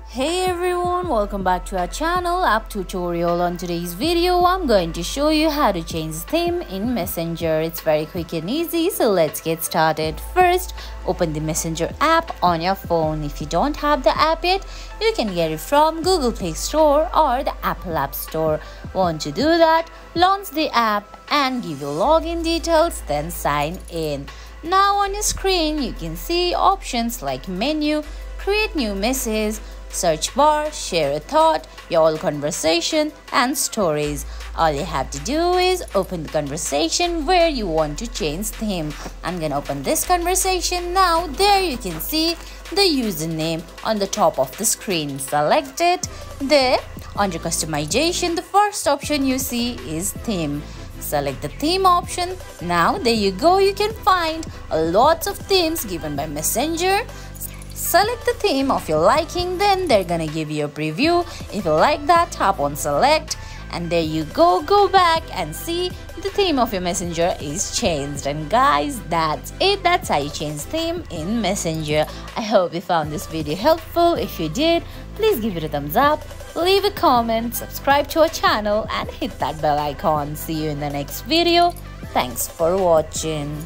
Hey everyone, welcome back to our channel app tutorial. On today's video I'm going to show you how to change theme in Messenger. It's very quick and easy, so let's get started. First, open the Messenger app on your phone. If you don't have the app yet, you can get it from Google Play Store or the Apple App Store. Want to do that? Launch the app and give your login details, then sign in. Now on your screen you can see options like menu, create new message, search bar, share a thought, your all conversation and stories. All you have to do is open the conversation where you want to change theme. I'm gonna open this conversation now. There you can see the username on the top of the screen. Select it. There under customization, the first option you see is theme. Select the theme option. Now there you go, you can find lots of themes given by Messenger. Select the theme of your liking, then they're gonna give you a preview. If you like that, tap on select and there you go back and see the theme of your Messenger is changed. And guys, that's it. That's how you change theme in Messenger. I hope you found this video helpful. If you did, please give it a thumbs up, leave a comment, subscribe to our channel and hit that bell icon. See you in the next video. Thanks for watching.